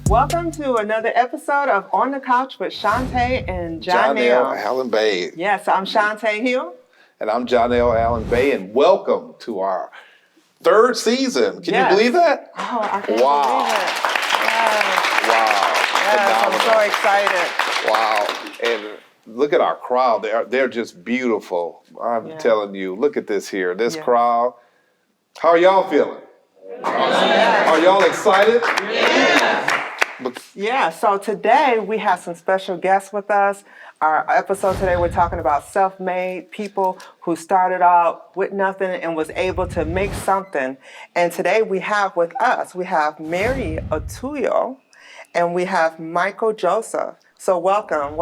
Welcome to another episode of On the Couch with Shuntai and Johnell. Allen Bay. Yes, I'm Shuntai Hill. And I'm Johnell Allen Bay, and welcome to our third season. Can you believe that? Oh, I can't believe it. Wow. Yes, I'm so excited. Wow. And look at our crowd. They're just beautiful. I'm telling you, look at this here. This crowd. How are y'all feeling? Are y'all excited? Yeah, so today we have some special guests with us. Our episode today, we're talking about self-made people who started out with nothing and was able to make something. And today we have with us, we have Mary Otuyo and we have Michael Joseph. So welcome.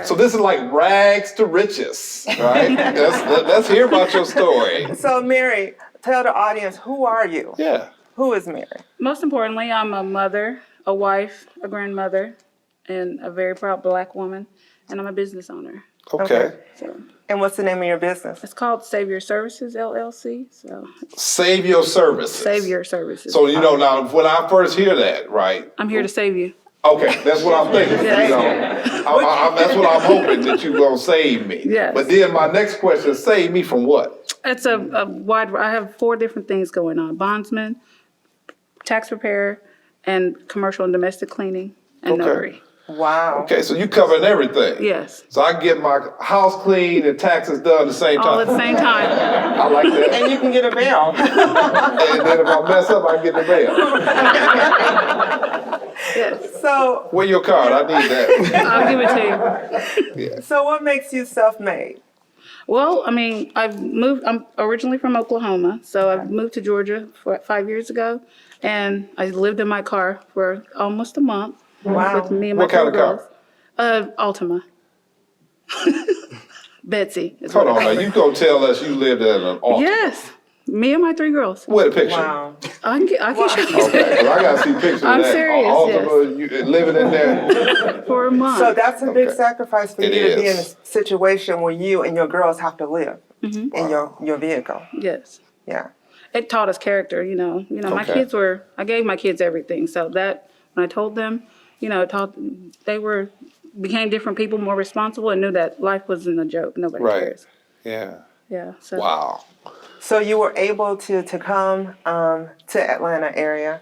So this is like rags to riches, right? Let's hear about your story. So Mary, tell the audience, who are you? Yeah. Who is Mary? Most importantly, I'm a mother, a wife, a grandmother, and a very proud Black woman, and I'm a business owner. Okay. So And what's the name of your business? it's called Savior Services, LLC. So Save your services. Savior Services. So, now, when I first hear that, right? I'm here to save you. Okay, that's what I'm thinking. That's what I'm hoping, that you're going to save me. Yes. But then my next question is, save me from what? It's a wide, I have 4 different things going on: bondsman, tax preparer, and commercial and domestic cleaning, and notary. Wow. Okay, so you covering everything. Yes. So I can get my house cleaned and taxes done at the same time. All at the same time. I like that. And you can get a bail. And then if I mess up, I can get the bail. Yes. So, Where your card? I need that. I'll give it to you. Yeah. so what makes you self-made? Well, I mean, I'm originally from Oklahoma, so I've moved to Georgia 5 years ago, and I lived in my car for almost a month. Wow. With me and my What kind of car? girls. Altima. Betsy. is Hold what on I now. call her. You gonna tell us you lived in an office? Yes. Me and my 3 girls. Where the picture? Wow. I can show you Okay, 'cause I gotta see pictures I'm of that. serious, Ultima, you living in there. for a month. So that's a big Okay. sacrifice for It you to be in a is. situation where you and your girls have to live in your vehicle. Yes. Yeah. It taught us character, my Okay. kids I gave my kids everything. So that, when I told them, became different people, more responsible, and knew that life wasn't a joke. Nobody Right. cares. Yeah. Yeah. So. Wow. So you were able to come to Atlanta area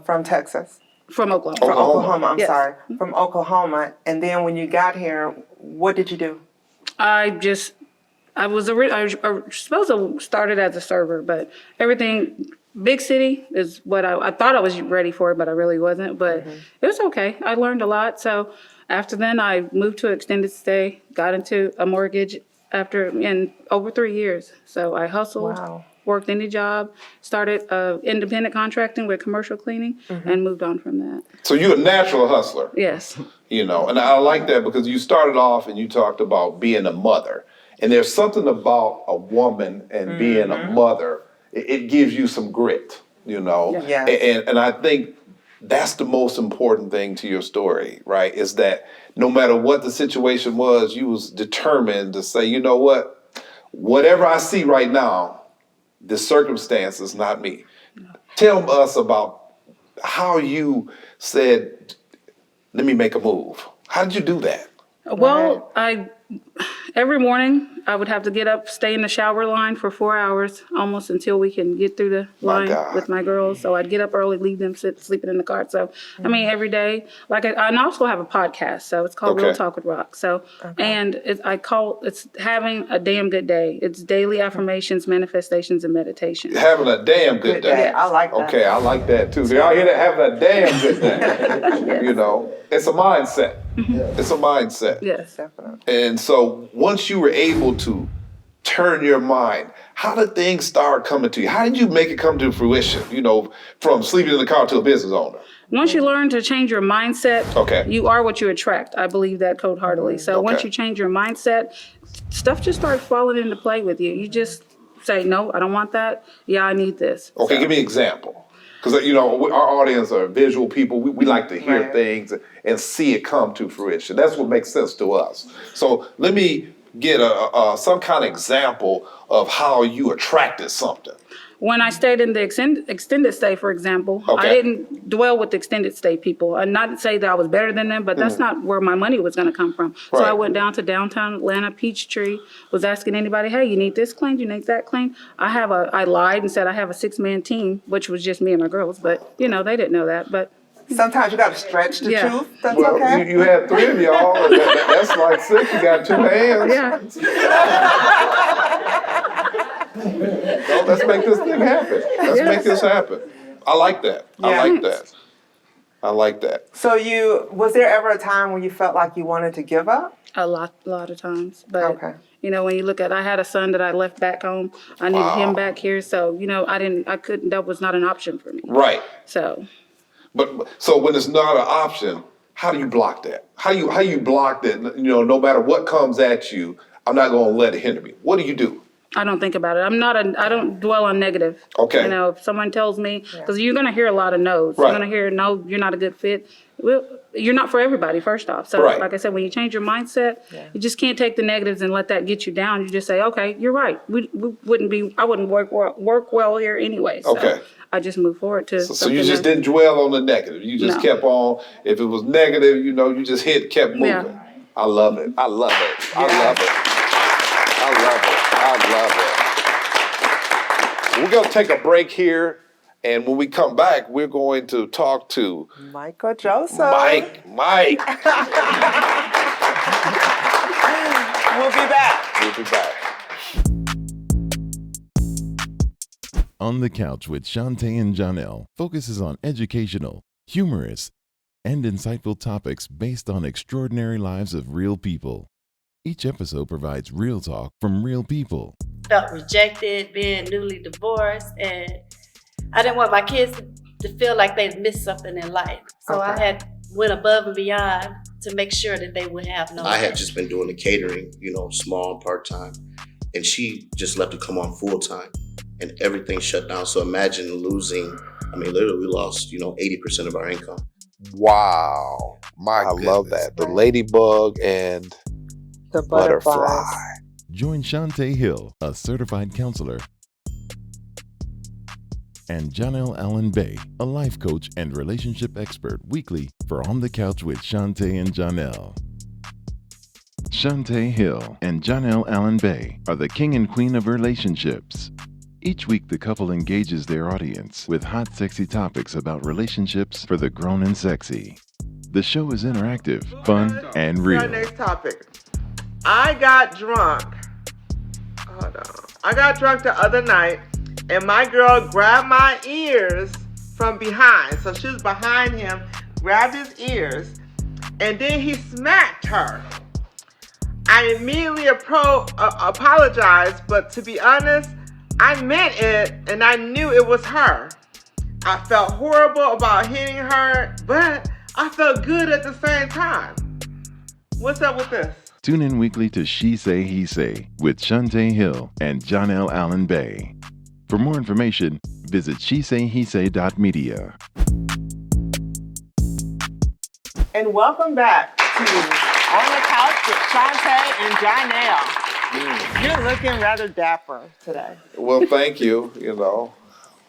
from Texas. From Oklahoma. From Oklahoma, I'm Yes. sorry. From Oklahoma. And then when you got here, what did you do? I was supposed to started as a server, but everything, big city is what I thought I was ready for, but I really wasn't. But it was okay. I learned a lot. So after then, I moved to extended stay, got into a mortgage in over 3 years. So I hustled, worked any job, started independent contracting with commercial cleaning, and moved on from that. So you're a natural hustler. Yes. And I like that because you started off and you talked about being a mother. And there's something about a woman and being a mother, it gives you some grit, Yes. And I think that's the most important thing to your story, right? Is that no matter what the situation was, you was determined to say, you know what, whatever I see right now, the circumstance is not me. Tell us about how you said, let me make a move. How did you do that? Well, every morning I would have to get up, stay in the shower line for 4 hours, almost until we can get through the line with my girls. So I'd get up early, leave them sleeping in the car. So, I mean, every day, I also have a podcast. So it's called Real Talk with Rock. So, and it's having a damn good day. It's daily affirmations, manifestations, and meditation. Having a damn good day. Yeah, I like that. Okay, I like that too. Y'all hear that? Having a damn good day. It's a mindset. It's a mindset. Yes. Definitely. And so once you were able to turn your mind, how did things start coming to you? How did you make it come to fruition, from sleeping in the car to a business owner? Once you learn to change your mindset, you are what you attract. I believe that cold-heartedly. So once you change your mindset, stuff just starts falling into play with you. You just say, no, I don't want that. Yeah, I need this. Okay, give me an example. Because, our audience are visual people. We like to hear things and see it come to fruition. That's what makes sense to us. So let me get some kind of example of how you attracted something. When I stayed in the extended stay, for example, I Okay. didn't dwell with the extended stay people. And not to say that I was better than them, but that's not where my money was going to come from. So I Right. went down to downtown Atlanta, Peachtree, was asking anybody, hey, you need this cleaned, you need that cleaned. I lied and said I have a 6-man team, which was just me and my girls. But, they didn't know that. But Sometimes you got to stretch the Yeah. truth. That's Well, okay. you had 3 of y'all. And that's like 6. You got 2 hands. yeah, No, let's make this thing happen. Let's make this happen. I like that. Yeah. I like that. I like that. So was there ever a time when you felt like you wanted to give up? a lot of times. But, Okay. when you look at, I had a son that I left back home. I needed him back here. So, I couldn't, that was not an option for me. Right. So. But so when it's not an option, how do you block that? How you block that? No matter what comes at you, I'm not going to let it hinder me. What do you do? I don't think about it. I don't dwell on negative. Okay. If someone tells me, because you're going to hear a lot of no's. Right. You're going to hear, no, you're not a good fit. Well, you're not for everybody, first off. So, Right. like I said, when you change your mindset, you just can't take the negatives and let that get you down. You just say, okay, you're right. I wouldn't work well here anyway. So Okay. I just move forward to So something you just that- didn't dwell on the negative. You just No. kept on. If it was negative, you just kept moving. Yeah. I love it. I love it. I love it. I love it. I love it. We're going to take a break here. And when we come back, we're going to talk to Michael Joseph. Mike. We'll be back. We'll be back. On the Couch with Shuntai and Johnell focuses on educational, humorous, and insightful topics based on extraordinary lives of real people. Each episode provides real talk from real people. Felt rejected, being newly divorced, and I didn't want my kids to feel like they'd missed something in life. So I had went above and beyond to make sure that they would have no. I had just been doing the catering, small and part-time, and she just left to come on full-time, and everything shut down. So imagine losing, literally we lost, 80% of our income. Wow. I love that. The ladybug and The butterfly. Join Shuntai Hill, a certified counselor, and Johnell Allen Bay, a life coach and relationship expert, weekly for On the Couch with Shuntai and Johnell. Shuntai Hill and Johnell Allen Bay are the king and queen of relationships. Each week, the couple engages their audience with hot, sexy topics about relationships for the grown and sexy. The show is interactive, fun, and Our real. next topic. I got drunk. Hold on. I got drunk the other night, and my girl grabbed my ears from behind. So she was behind him, grabbed his ears, and then he smacked her. I immediately apologized, but to be honest, I meant it, and I knew it was her. I felt horrible about hitting her, but I felt good at the same time. What's up with this? Tune in weekly to She Say, He Say with Shuntai Hill and Johnell Allen Bay. For more information, visit shesayhesay.media. And welcome back to On the Couch with Shuntai and Johnell. You're looking rather dapper today. Well, thank you.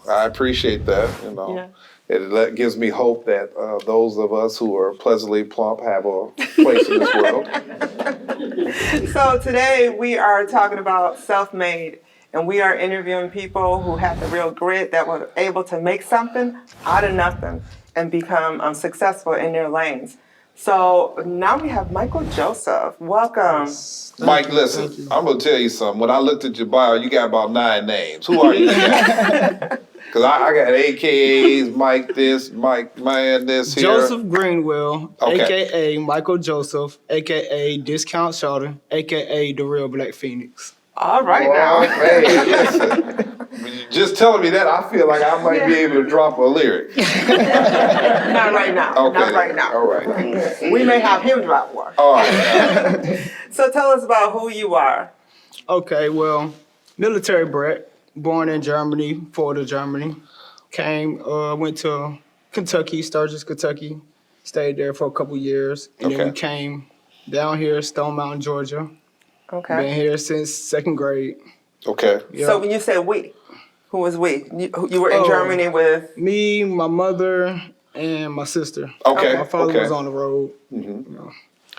I appreciate that. Yeah. It gives me hope that those of us who are pleasantly plump have a place in this world. So today we are talking about self-made, and we are interviewing people who have the real grit that were able to make something out of nothing and become successful in their lanes. So now we have Michael Joseph. Welcome. Mike, listen, I'm going to tell you something. When I looked at your bio, you got about 9 names. Who are you? Because I got AKAs, Mike this, Mike man this here. Joseph Greenwell, Okay. a.k.a. Michael Joseph, a.k.a. Discount Shorter, a.k.a. The Real Black Phoenix. All right Well, now. hey, listen. Just telling me that, I feel like I might be able to drop a lyric. Not right now. Okay. Not right now. All right. We may have him drop one. All right. So tell us about who you are. Okay, well, military brat, born in Germany, Florida, Germany. Went to Kentucky, Sturgis, Kentucky. Stayed there for a couple years. And Okay. then we came down here, Stone Mountain, Georgia. Okay. Been here since 2nd grade. Okay. Yeah. So when you said we, who was we? You were in Oh. Germany with. Me, my mother, and my sister. Okay. My father okay. was on the road.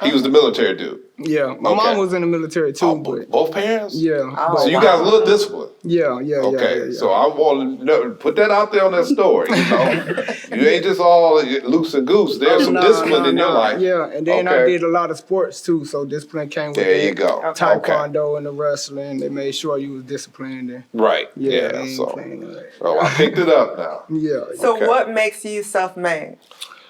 He was the military dude. Yeah, my Okay. mom was in the military too, Oh, but both parents? yeah, Oh, So you wow. got a little discipline. yeah. Okay, so I want to put that out there on that story. You know, you ain't just all loose and goose. There's some discipline in your life. Yeah, and then I Okay. did a lot of sports too, so discipline came with There that. you go. Okay. Taekwondo and the wrestling, they made sure you was disciplined. And Right. they Yeah. ain't So, playing that. I picked it up now. Yeah. So Okay. what makes you self-made?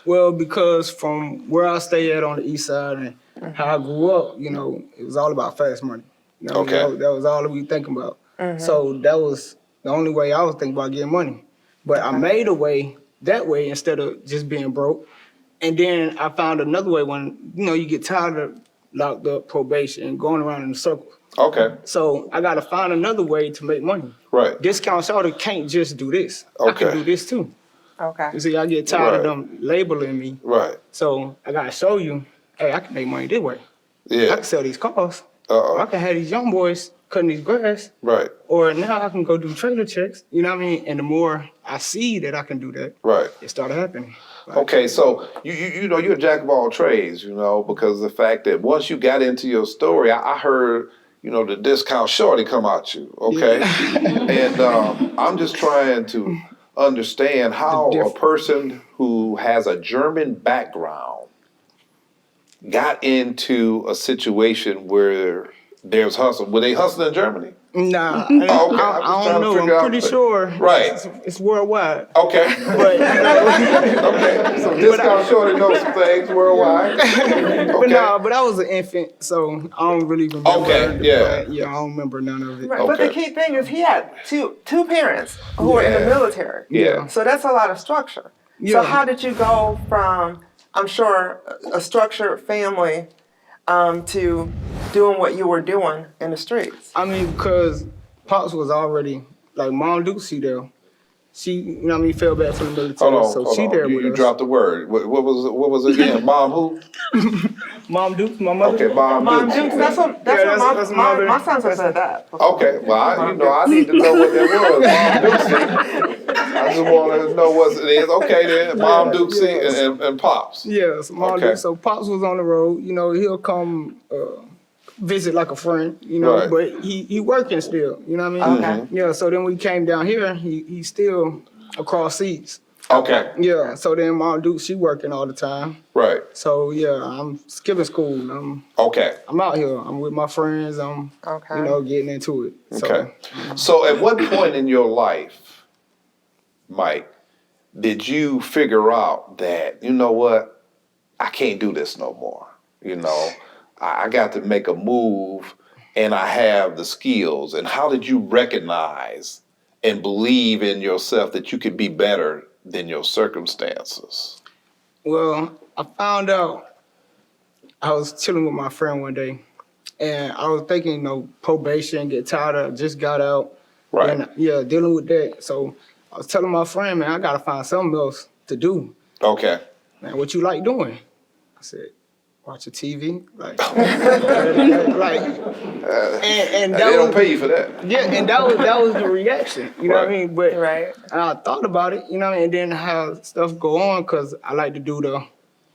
Well, because from where I stay at on the east side and how I grew up, you know, it was all about fast money. You know, Okay. that was all we thinking about. So that was the only way I was thinking about getting money. But I made a way that way instead of just being broke. And then I found another way when, you know, you get tired of locked up probation and going around in a circle. Okay. So I got to find another way to make money. Right. Discount Shorter can't just do this. I Okay. can do this too. Okay. You see, I get tired of Right. them labeling me. Right. So I gotta show you, hey, I can make money this way. I Yeah. can sell these cars. I Uh-oh. can have these young boys cutting these grass. Right. Or now I can go do trailer checks. You know what I mean? And the more I see that I can do that, Right. it started happening. Like, Okay, so you know you're a jack of all trades, you know, because the fact that once you got into your story, I heard, you know, the discount shorty come out you, okay, and I'm just trying to understand how a person who has a German background got into a situation where there's hustle. Were they hustling in Germany? Nah, Okay, I'm just I trying don't to know. figure I'm out pretty the- sure Right. it's worldwide. Okay. But, you know, Okay, so discount shorty knows some things worldwide. but Okay. nah, but I was an infant, so I don't really remember. Okay, yeah. Yeah, I don't remember none of it. Right. But the Okay. key thing is he had two parents who were in the Yeah. military. Yeah. So that's a lot of structure. Yeah. So how did you go from, I'm sure, a structured family to doing what you were doing in the streets? I mean, because Pops was already, like, Mom Ducey there. She, you know what I mean, fell back from the military, Hold on, so hold she on. there You, with you us. dropped the word. What was it again? Mom who? Mom Duke, my mother. Okay, Mom Mom Dukes. Dukes, that's what that's my mother. sons have said that. Okay, well, I need to know what that was. Mom Dukesy. I just want to know what it is. Okay, then, Mom Dukesy yes. and Pops. Yes, Mom Okay. Duke. So Pops was on the road. You know, he'll come visit like a friend. You know, Right. but he working still. You know what I mean? Okay. Yeah. So then we came down here. He still across seas. Okay, Yeah. So then Mom Duke, she working all the time. right. So yeah, I'm skipping school. Okay, I'm out here. I'm with my friends. I'm, Okay. you know, getting into it. So, okay. So, at what point in your life, Mike, did you figure out that, you know what, I can't do this no more? You know, I got to make a move and I have the skills. And how did you recognize and believe in yourself that you could be better than your circumstances? Well, I found out I was chilling with my friend one day, and I was thinking, you know, probation, get tired of, just got out. Right. And, yeah, dealing with that. So I was telling my friend, man, I gotta find something else to do. Okay. Man, what you like doing? I said, watching TV. Like, and They that don't was, pay you for that. yeah, and that was the reaction. You know what I Right. mean? But Right. I thought about it, you know, and then how stuff go on, because I like to do the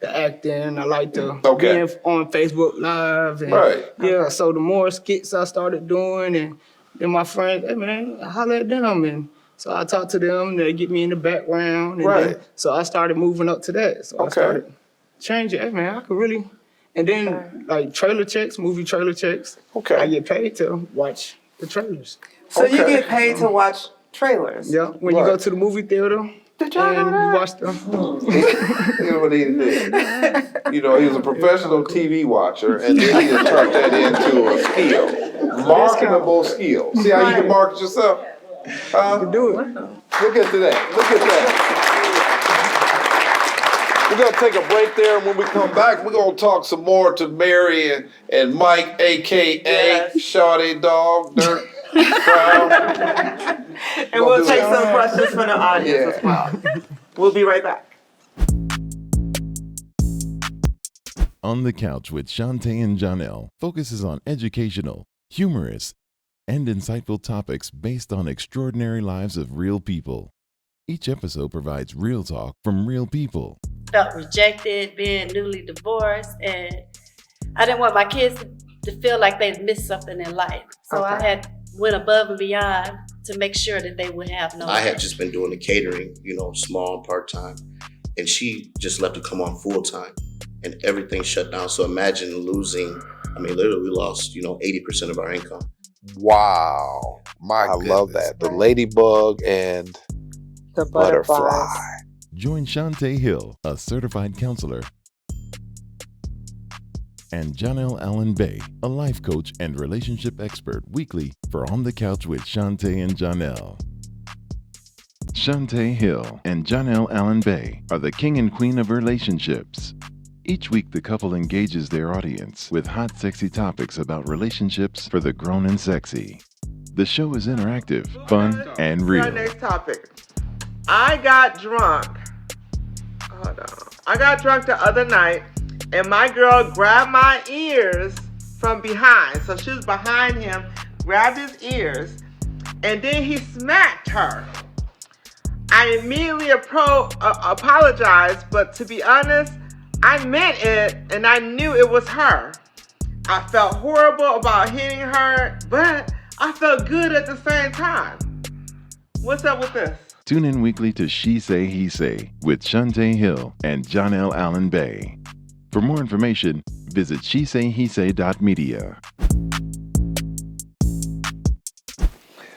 acting. I like to Okay. be on Facebook Live. And, Right. Yeah, so the more skits I started doing, and then my friends, hey, man, holler at them. And so I talked to them. They get me in the background. And Right. then, so I started moving up to that. So I Okay. started changing. Hey, man, I could really. And then, like, trailer checks, movie trailer checks. Okay. I get paid to watch the trailers. So you Okay. get paid to watch trailers. Yeah, when you Right. go to the movie theater Did y'all know and you that? watch the. You know what he did? You know, he was a professional TV watcher, and then he just turned that into a skill. Marketable skill. See how you can market yourself? Do it. Look at that. Look at that. We're going to take a break there, and when we come back, we're going to talk some more to Mary and Mike, a.k.a. Yes. Shawty Dog, Dirt, Brown. And we'll do take that. some questions from the audience as well. We'll be right back. On the Couch with Shuntai and Johnell focuses on educational, humorous, and insightful topics based on extraordinary lives of real people. Each episode provides real talk from real people. Felt rejected, being newly divorced, and I didn't want my kids to feel like they'd missed something in life. So I had went above and beyond to make sure that they would have no. I had just been doing the catering, small and part-time, and she just left to come on full-time, and everything shut down. So imagine losing, literally we lost, 80% of our income. Wow. I love that. The ladybug and The butterfly. butterflies. Join Shuntai Hill, a certified counselor, and Johnell Allen Bay, a life coach and relationship expert, weekly for On the Couch with Shuntai and Johnell. Shuntai Hill and Johnell Allen Bay are the king and queen of relationships. Each week, the couple engages their audience with hot, sexy topics about relationships for the grown and sexy. The show is interactive, fun, and Our real. next topic. I got drunk. Hold on. I got drunk the other night, and my girl grabbed my ears from behind. So she was behind him, grabbed his ears, and then he smacked her. I immediately apologized, but to be honest, I meant it, and I knew it was her. I felt horrible about hitting her, but I felt good at the same time. What's up with this? Tune in weekly to She Say, He Say with Shuntai Hill and Johnell Allen Bay. For more information, visit shesayhesay.media.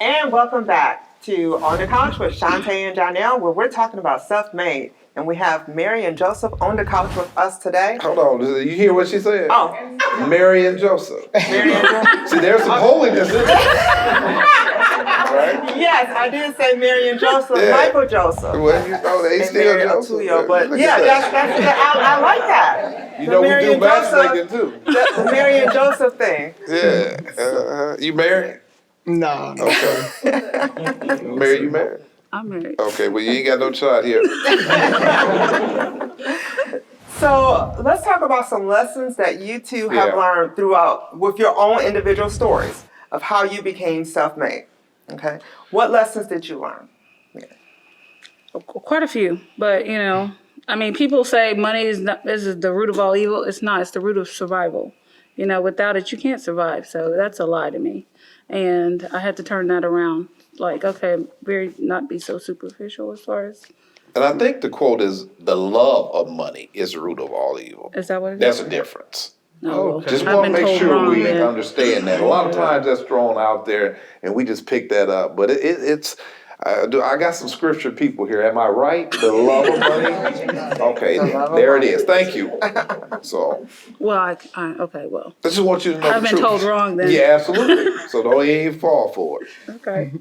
And welcome back to On the Couch with Shuntai and Johnell, where we're talking about self-made. And we have Mary and Joseph on the couch with us today. Hold on, you hear what she said? Oh, Mary and Joseph. Mary and Joseph. See, there's some holiness in it. Right? Yes, I did say Mary and Joseph, Yeah. Michael Joseph. Well, they And still Mary Joseph. Otulio, but Look yeah, at that. that's I like that. You know, we Mary do and Joseph- matchmaking too. The Mary and Joseph thing. Yeah. You married? No. Okay. Mary, you married? I'm married. Okay, well, you ain't got no shot here. So let's talk about some lessons that you two have Yeah. learned throughout with your own individual stories of how you became self-made. Okay, what lessons did you learn? Quite a few, but people say money is the root of all evil. It's not. It's the root of survival. Without it, you can't survive. So that's a lie to me, and I had to turn that around. Like, okay, not be so superficial as far as. And I think the quote is, the love of money is the root of all evil. Is that what it is? That's a difference. No, Okay. Just I've want to been make told sure wrong we then. understand that. A lot of times that's thrown out there and we just pick that up. But it's, I got some scripture people here. Am I right? The love of money? Okay, there it is. Thank you. So, Well, okay, well, I just want you to know I've the been truth. told wrong then. Yeah, absolutely. So don't even fall for it. okay.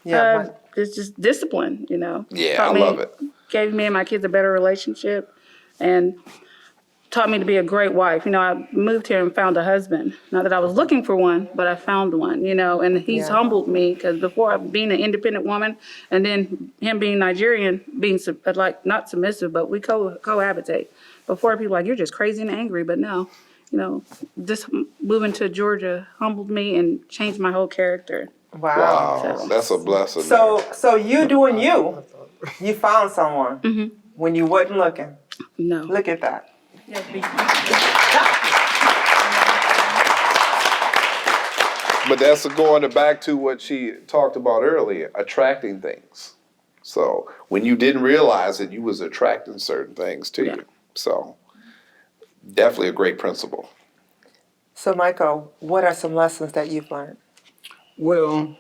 Yeah, It's just discipline, Yeah, Taught I love it. Gave me and my kids a better relationship and taught me to be a great wife. I moved here and found a husband. Not that I was looking for one, but I found one, and he's humbled me because before being an independent woman and then him being Nigerian, being not submissive, but we cohabitate. Before people were like, you're just crazy and angry, but no, just moving to Georgia humbled me and changed my whole character. wow. Wow, that's a blessing. So you doing you? You found someone when you wasn't looking. No. Look at that. But that's going back to what she talked about earlier, attracting things. So when you didn't realize it, you was attracting certain things to you. So definitely a great principle. So Michael, what are some lessons that you've learned? Well,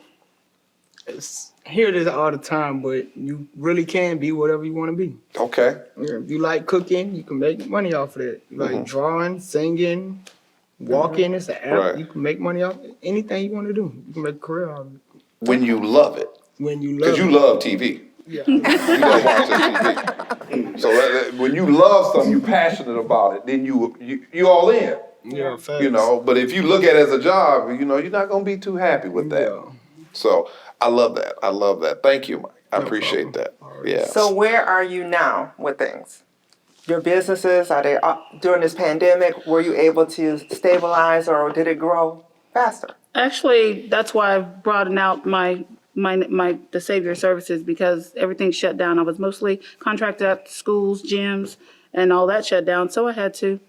hear this all the time, but you really can be whatever you want to be. Okay. If you like cooking, you can make money off of that. You like drawing, singing, walking, it's an app. Right. You can make money off anything you want to do. You can make a career out of it. When you love it. When you love Because you it. love TV. Yeah. You love watching TV. So when you love something, you're passionate about it, then you all in. Yeah, facts. But if you look at it as a job, you're not going to be too happy with that. Yeah. So I love that. Thank you, Mike. I appreciate that. Yeah. So where are you now with things? your businesses? Are they during this pandemic? Were you able to stabilize, or did it grow faster? Actually, that's why I broadened out my the Savior services, because everything shut down. I was mostly contracted out to schools, gyms, and all that shut down. So I had to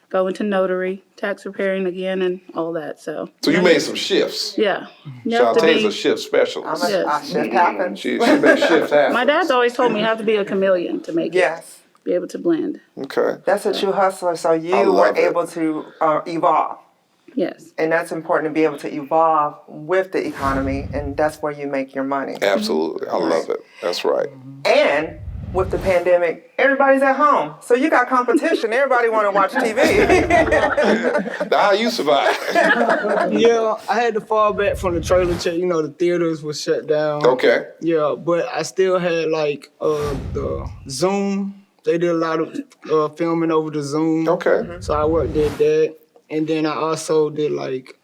go into notary, tax preparing again, and all that. So you made some shifts. yeah, you have to Shantae's be. a shift specialist. Yes. Shift happens. She makes shifts happen. My dad's always told me you have to be a chameleon to make it. Yes, Be able to blend. Okay. that's a true hustler. So I you were love it. able to evolve. Yes. And that's important to be able to evolve with the economy, and that's where you make your money. Absolutely. I love it. That's right. And with the pandemic, everybody's at home. So you got competition. Everybody want to watch TV. Now, how you survive? Yeah, I had to fall back from the trailer check. You know, the theaters were shut down. Okay. Yeah, but I still had like the Zoom. They did a lot of filming over the Zoom. Okay. So I did that, and then I also did like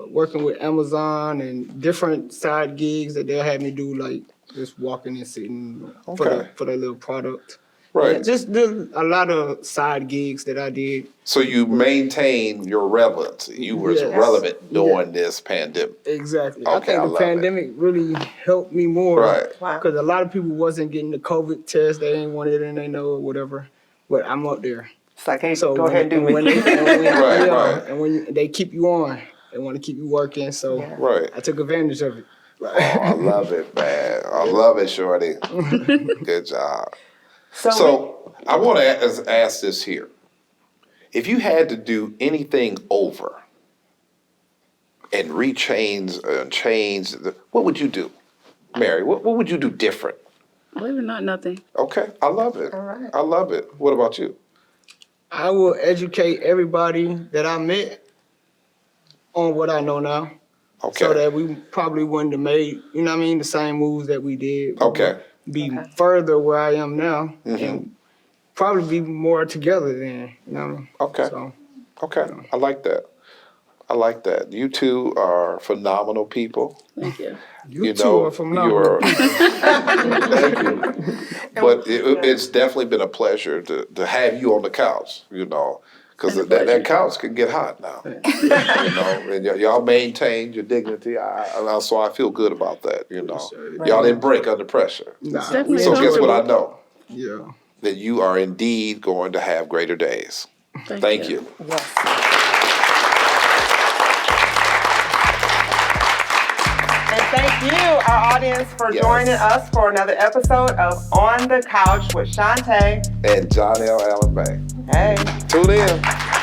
working with Amazon and different side gigs that they'll have me do, like just walking and sitting Okay. for the little product. Right. Yeah, just did a lot of side gigs that I did. So you maintain your relevancy. You were Yes. relevant during this pandemic. Exactly. Okay, I think I the love it. pandemic really helped me more. Right. Wow. Because a lot of people wasn't getting the COVID test. They ain't want it and they know it, whatever. But I'm up there. It's like, hey, So go ahead and do me. when Right. And when they keep you on, they want to keep you working. So Yeah. Right. I took advantage of it. Oh, I love it, man. I love it, Shorty. Good job. So I want to ask this here. If you had to do anything over and change, what would you do? Mary, what would you do different? Believe it or not, nothing. Okay, I love it. All right. I love it. What about you? I will educate everybody that I met on what I know now. Okay. So that we probably wouldn't have made, you know what I mean, the same moves that we did. We Okay. would be further where I am now and probably be more together then, you know what I mean? Okay. So, Okay, I like that. I like that. You two are phenomenal people. Thank you. you two are phenomenal. Thank you. But it's definitely been a pleasure to have you on the couch, because that couch can get hot now. And y'all maintained your dignity. So I feel good about that, Y'all didn't break under pressure. Definitely So guess what I comfortable. know? Yeah. That you are indeed going to have greater days. Thank you. And thank you, our audience, for Yes. joining us for another episode of On the Couch with Shuntai. And Johnell Allen Bay. Hey. Tune in.